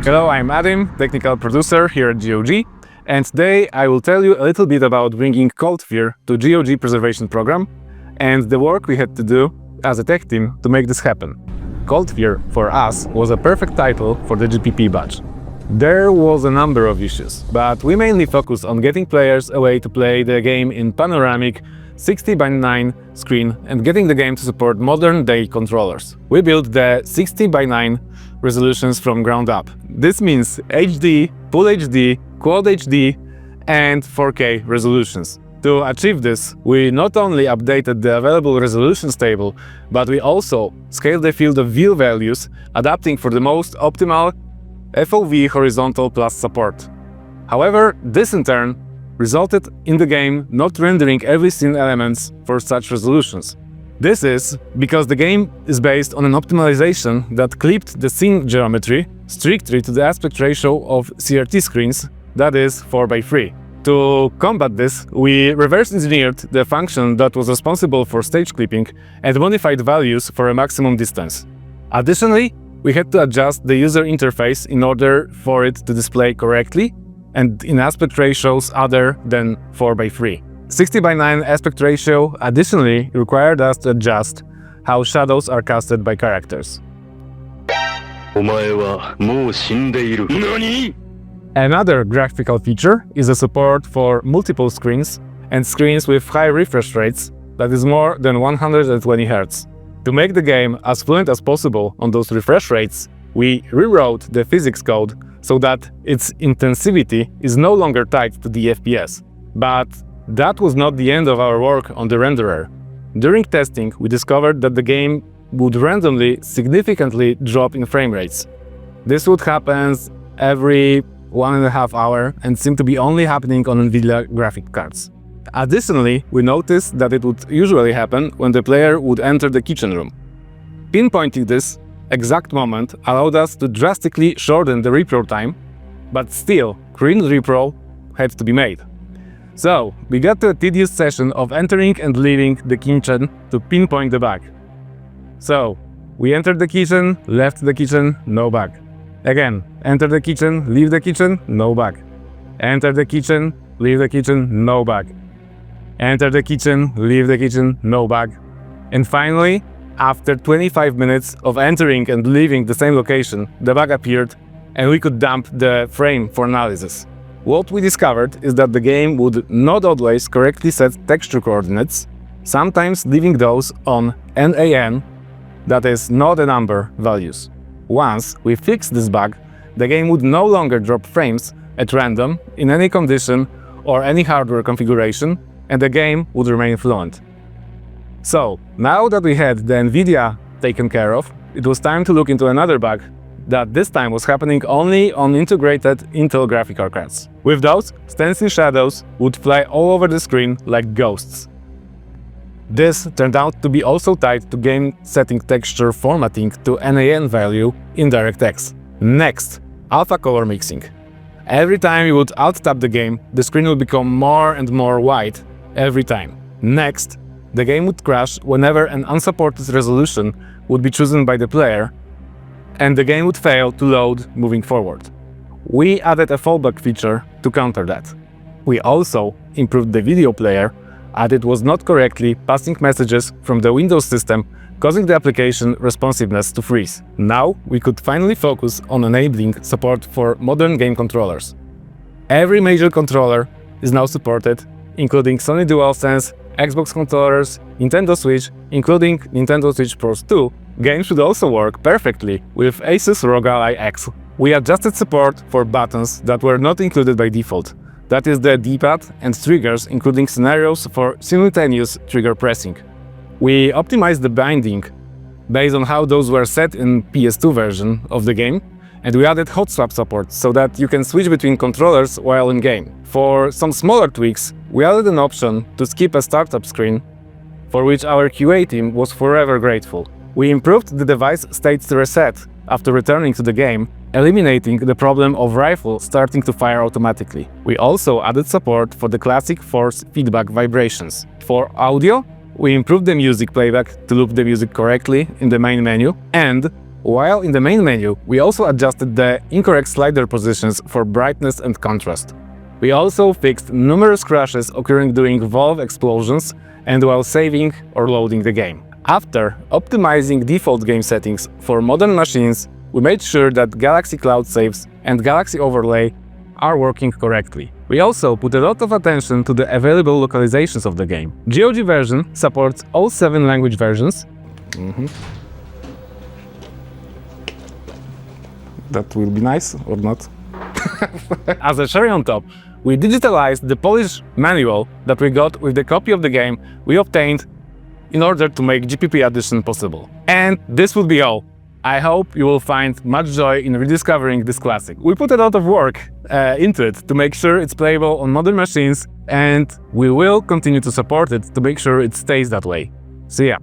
Hello, I'm Adim, Technical Producer here at GOG, and today I will tell you a little bit about bringing Cold Fear to GOG Preservation Program and the work we had to do as a tech team to make this happen. Cold Fear, for us, was a perfect title for the GPP badge. There was a number of issues, but we mainly focused on getting players a way to play the game in panoramic 60:9 screen and getting the game to support modern-day controllers. We built the 60:9 resolutions from ground up. This means HD, Full HD, Quad HD, and 4K resolutions. To achieve this, we not only updated the available resolutions table, but we also scaled the field of view values, adapting for the most optimal FOV horizontal plus support. However, this in turn resulted in the game not rendering every scene elements for such resolutions. This is because the game is based on an optimization that clipped the scene geometry strictly to the aspect ratio of CRT screens, that is 4:3. To combat this, we reverse engineered the function that was responsible for stage clipping and modified values for a maximum distance. Additionally, we had to adjust the user interface in order for it to display correctly and in aspect ratios other than 4:3. 60:9 aspect ratio additionally required us to adjust how shadows are casted by characters. Another graphical feature is the support for multiple screens and screens with high refresh rates, that is more than 120 Hz. To make the game as fluent as possible on those refresh rates, we rewrote the physics code so that its intensivity is no longer tied to the FPS. But that was not the end of our work on the renderer. During testing, we discovered that the game would randomly significantly drop in frame rates. This would happen every 1.5 hours and seemed to be only happening on NVIDIA graphic cards. Additionally, we noticed that it would usually happen when the player would enter the kitchen room. Pinpointing this exact moment allowed us to drastically shorten the repro time, but still, clean repro had to be made. So, we got to a tedious session of entering and leaving the kitchen to pinpoint the bug. So, we entered the kitchen, left the kitchen, no bug. Again, enter the kitchen, leave the kitchen, no bug. Enter the kitchen, leave the kitchen, no bug. Enter the kitchen, leave the kitchen, no bug. And finally, after 25 minutes of entering and leaving the same location, the bug appeared and we could dump the frame for analysis. What we discovered is that the game would not always correctly set texture coordinates, sometimes leaving those on NaN, that is not a number, values. Once we fixed this bug, the game would no longer drop frames at random in any condition or any hardware configuration, and the game would remain fluent. So, now that we had the NVIDIA taken care of, it was time to look into another bug that this time was happening only on integrated Intel graphic cards. With those, stencil shadows would fly all over the screen like ghosts. This turned out to be also tied to game setting texture formatting to NaN value in DirectX. Next, alpha color mixing. Every time you would alt-tab the game, the screen would become more and more white every time. Next, the game would crash whenever an unsupported resolution would be chosen by the player, and the game would fail to load moving forward. We added a fallback feature to counter that. We also improved the video player, as it was not correctly passing messages from the Windows system, causing the application responsiveness to freeze. Now we could finally focus on enabling support for modern game controllers. Every major controller is now supported, including Sony DualSense, Xbox controllers, Nintendo Switch, including Nintendo Switch Pro 2. Games should also work perfectly with Asus ROG Ally X. We adjusted support for buttons that were not included by default. That is the D-pad and triggers, including scenarios for simultaneous trigger pressing. We optimized the binding based on how those were set in PS2 version of the game, and we added hot swap support so that you can switch between controllers while in game. For some smaller tweaks, we added an option to skip a startup screen, for which our QA team was forever grateful. We improved the device state's reset after returning to the game, eliminating the problem of rifle starting to fire automatically. We also added support for the classic force feedback vibrations. For audio, we improved the music playback to loop the music correctly in the main menu, and While in the main menu, we also adjusted the incorrect slider positions for brightness and contrast. We also fixed numerous crashes occurring during valve explosions and while saving or loading the game. After optimizing default game settings for modern machines, we made sure that Galaxy Cloud Saves and Galaxy Overlay are working correctly. We also put a lot of attention to the available localizations of the game. GOG version supports all 7 language versions. That will be nice, or not? As a cherry on top, we digitalized the Polish manual that we got with the copy of the game we obtained in order to make GPP addition possible. And this would be all. I hope you will find much joy in rediscovering this classic. We put a lot of work into it to make sure it's playable on modern machines, and we will continue to support it to make sure it stays that way. See ya!